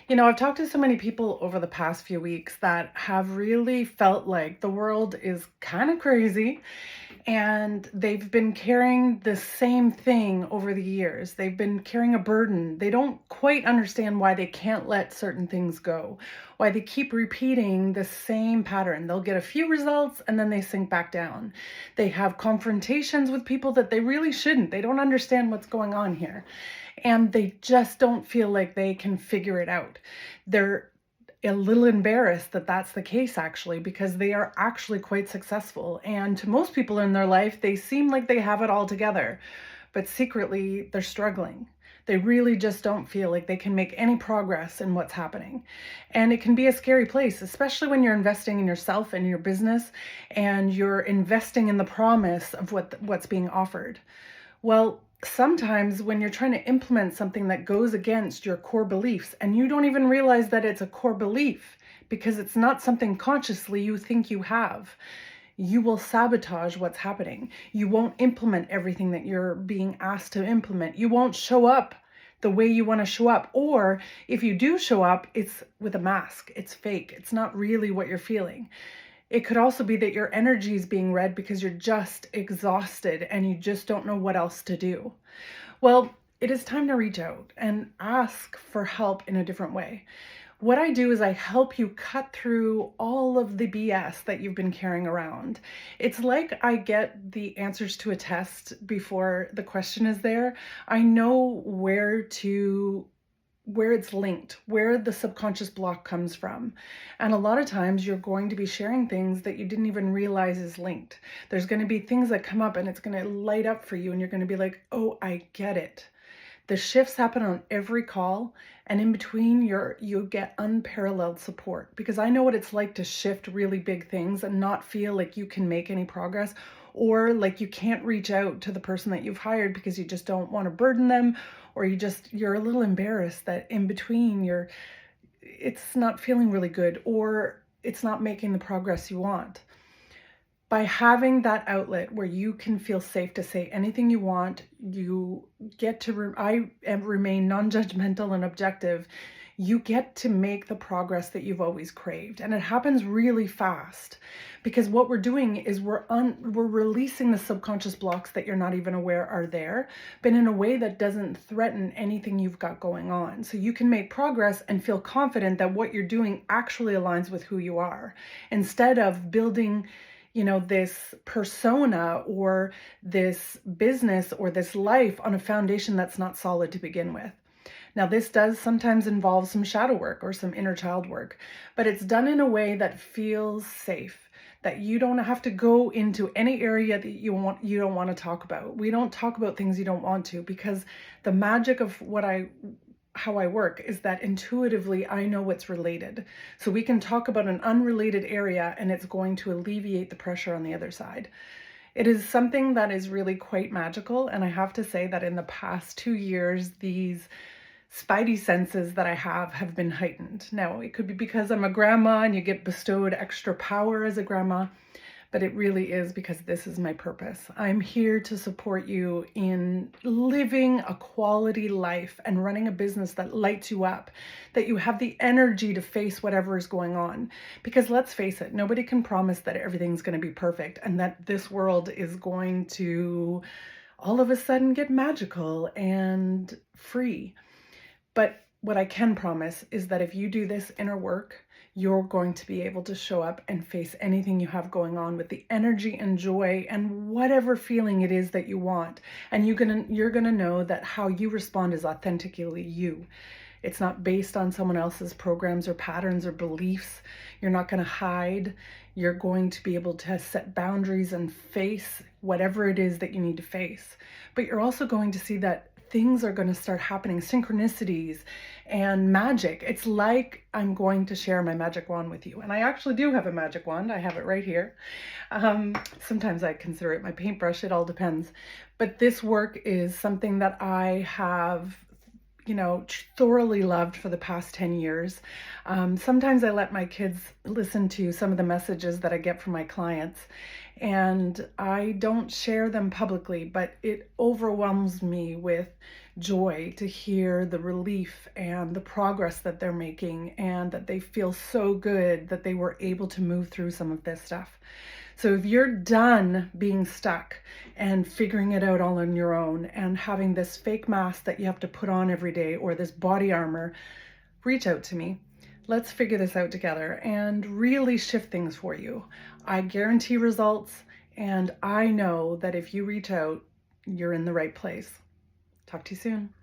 I've talked to so many people over the past few weeks that have really felt like the world is kind of crazy and they've been carrying the same thing over the years. They've been carrying a burden. They don't quite understand why they can't let certain things go, why they keep repeating the same pattern. They'll get a few results and then they sink back down. They have confrontations with people that they really shouldn't. They don't understand what's going on here. And they just don't feel like they can figure it out. They're a little embarrassed that that's the case, actually, because they are actually quite successful. And to most people in their life, they seem like they have it all together, but secretly they're struggling. They really just don't feel like they can make any progress in what's happening. And it can be a scary place, especially when you're investing in yourself and your business and you're investing in the promise of what's being offered. Well, sometimes when you're trying to implement something that goes against your core beliefs and you don't even realize that it's a core belief because it's not something consciously you think you have, you will sabotage what's happening. You won't implement everything that you're being asked to implement. You won't show up the way you want to show up. Or if you do show up, it's with a mask. It's fake. It's not really what you're feeling. It could also be that your energy is being read because you're just exhausted and you just don't know what else to do. Well, it is time to reach out and ask for help in a different way. What I do is I help you cut through all of the BS that you've been carrying around. It's like I get the answers to a test before the question is there. I know where it's linked, where the subconscious block comes from. And a lot of times you're going to be sharing things that you didn't even realize is linked. There's going to be things that come up and it's going to light up for you and you're going to be like, oh, I get it. The shifts happen on every call, and in between you get unparalleled support, because I know what it's like to shift really big things and not feel like you can make any progress, or like you can't reach out to the person that you've hired because you just don't want to burden them, or you're a little embarrassed that in between it's not feeling really good or it's not making the progress you want. By having that outlet where you can feel safe to say anything you want, you get to remain non-judgmental and objective. You get to make the progress that you've always craved, and it happens really fast, because what we're doing is we're releasing the subconscious blocks that you're not even aware are there, but in a way that doesn't threaten anything you've got going on. So you can make progress and feel confident that what you're doing actually aligns with who you are, instead of building this persona or this business or this life on a foundation that's not solid to begin with. Now, this does sometimes involve some shadow work or some inner child work, but it's done in a way that feels safe, that you don't have to go into any area that you don't want to talk about. We don't talk about things you don't want to, because the magic of how I work is that intuitively I know what's related. So we can talk about an unrelated area and it's going to alleviate the pressure on the other side. It is something that is really quite magical. And I have to say that in the past 2 years, these spidey senses that I have been heightened. Now, it could be because I'm a grandma and you get bestowed extra power as a grandma, but it really is because this is my purpose. I'm here to support you in living a quality life and running a business that lights you up, that you have the energy to face whatever is going on. Because let's face it, nobody can promise that everything's going to be perfect and that this world is going to all of a sudden get magical and free. But what I can promise is that if you do this inner work, you're going to be able to show up and face anything you have going on with the energy and joy and whatever feeling it is that you want. And you're gonna know that how you respond is authentically you. It's not based on someone else's programs or patterns or beliefs. You're not gonna hide. You're going to be able to set boundaries and face whatever it is that you need to face. But you're also going to see that things are going to start happening, synchronicities and magic. It's like I'm going to share my magic wand with you. And I actually do have a magic wand. I have it right here. Sometimes I consider it my paintbrush. It all depends. But this work is something that I have thoroughly loved for the past 10 years. Sometimes I let my kids listen to some of the messages that I get from my clients, and I don't share them publicly, but it overwhelms me with joy to hear the relief and the progress that they're making, and that they feel so good that they were able to move through some of this stuff. So if you're done being stuck and figuring it out all on your own and having this fake mask that you have to put on every day, or this body armor, reach out to me. Let's figure this out together and really shift things for you. I guarantee results, and I know that if you reach out, you're in the right place. Talk to you soon.